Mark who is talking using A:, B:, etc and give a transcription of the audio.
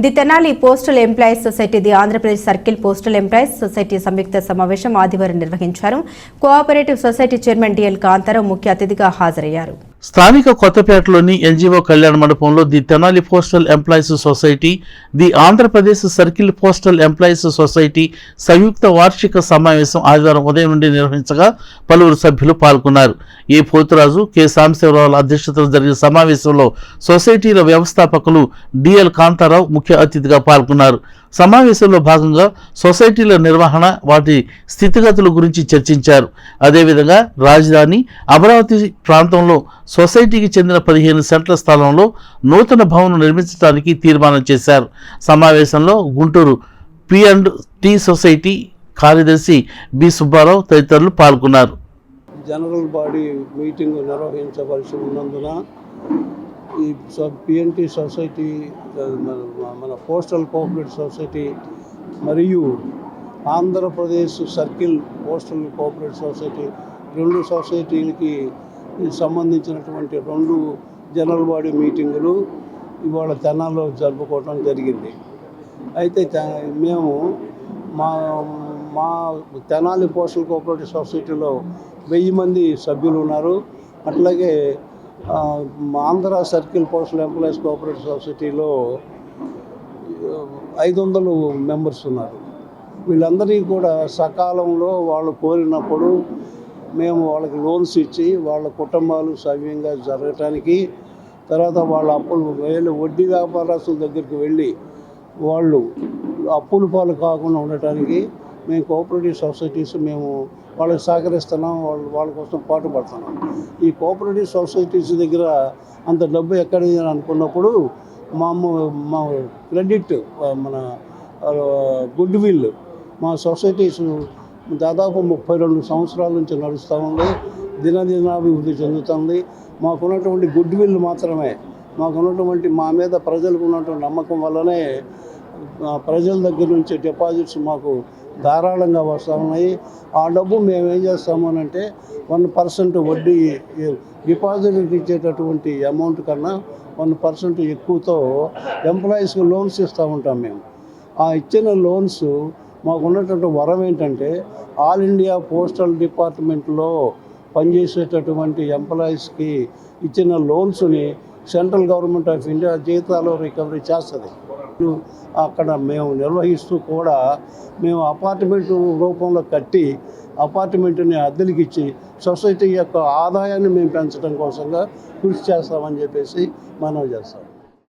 A: The Tenali postal employees society the Andhra Pradesh circle postal employees society సంయుక్త సమావేశం ఆదివారం నిర్వహించారు. Cooperative society chairman DL Kanta Rao ముఖ్య అతిథిగా హాజరయ్యారు.
B: స్థానిక కొత్తపేటలోని ఎన్జీఓ కళ్యాణ మండపంలో the Tenali postal employees society, the Andhra Pradesh circle postal employees society సంయుక్త వార్షిక సమావేశం ఆదివారం ఉదయం నుండి నిర్వహించగా పలువురు సభ్యులు పాల్గొన్నారు. ఏ పోతురాజు, కె సాంబశివరావుల అధ్యక్షతన జరిగిన సమావేశంలో సొసైటీల వ్యవస్థాపకులు డిఎల్ కాంతారావు ముఖ్య అతిథిగా పాల్గొన్నారు. సమావేశంలో భాగంగా సొసైటీల నిర్వహణ, వాటి స్థితిగతుల గురించి చర్చించారు. అదేవిధంగా రాజధాని అమరావతి ప్రాంతంలో సొసైటీకి చెందిన 15 సెంట్ల స్థలంలో నూతన భవనం నిర్మించడానికి తీర్మానం చేశారు. సమావేశంలో గుంటూరు P&T సొసైటీ కార్యదర్శి బి సుబ్బారావు తదితరులు పాల్గొన్నారు.
C: జనరల్ బాడీ మీటింగ్ నిర్వహించవలసి ఉన్నందున ఈ P&T సొసైటీ, మన పోస్టల్ కోఆపరేటివ్ సొసైటీ మరియు Andhra Pradesh circle postal cooperative society, రెండు సొసైటీలకి సంబంధించినటువంటి 2 జనరల్ బాడీ మీటింగులు ఇవాళ తెనాలిలో జరుపుకోవడం జరిగింది. అయితే మేము మా తెనాలి పోస్టల్ కోఆపరేటివ్ సొసైటీలో 1000 మంది సభ్యులు ఉన్నారు. అట్లాగే Andhra circle postal employees cooperative సొసైటీలో 500 మెంబర్స్ ఉన్నారు. వీళ్ళందరికీ కూడా సకాలంలో వాళ్ళు కోరినప్పుడు మేము వాళ్ళకి లోన్స్ ఇచ్చి వాళ్ళ కుటుంబాలు సవ్యంగా జరగటానికి, తర్వాత వాళ్ళ అప్పులు వడ్డీ వ్యాపారస్తుల దగ్గరికి వెళ్ళి వాళ్ళు అప్పుల పాలు కాకుండా ఉండటానికి మేము కోఆపరేటివ్ సొసైటీస్ మేము వాళ్ళకి సహకరిస్తున్నాం, వాళ్ళ కోసం పాటుపడుతున్నాం. ఈ కోఆపరేటివ్ సొసైటీస్ దగ్గర అంత డబ్బు ఎక్కడిది అనుకున్నప్పుడు మా క్రెడిట్, మన గుడ్ విల్ మా సొసైటీస్ దాదాపు 32 సంవత్సరాల నుంచి నడుస్తూ ఉంది, దినదినాభివృద్ధి చెందుతుంది. మాకున్నటువంటి గుడ్ విల్ మాత్రమే, మాకున్నటువంటి మా మీద ప్రజలకు ఉన్నటువంటి నమ్మకం వల్లనే ప్రజల దగ్గర నుంచి డిపాజిట్స్ మాకు ధారాళంగా వస్తూ ఉన్నాయి. ఆ డబ్బు మేము ఏం చేస్తాము అంటే 1% వడ్డీ, డిపాజిట్ ఇచ్చేటటువంటి అమౌంట్ కన్నా 1% ఎక్కువతో ఎంప్లాయీస్కి లోన్స్ ఇస్తూ ఉంటాం మేము. ఆ ఇచ్చిన లోన్స్ మాకున్నటువంటి వరం ఏంటంటే ఆల్ ఇండియా పోస్టల్ డిపార్ట్మెంట్లో పనిచేసేటటువంటి ఎంప్లాయీస్కి ఇచ్చిన లోన్స్ని సెంట్రల్ గవర్నమెంట్ ఆఫ్ ఇండియా జీతాలు రికవరీ చేస్తుంది. అక్కడ మేము నిర్వహిస్తూ కూడా మేము అపార్ట్మెంట్ రూపంలో కట్టి అపార్ట్మెంట్ని అద్దెలకి ఇచ్చి సొసైటీ యొక్క ఆదాయాన్ని మేము పెంచడం కోసంగా కృషి చేస్తామని చెప్పేసి మనవి చేస్తాం.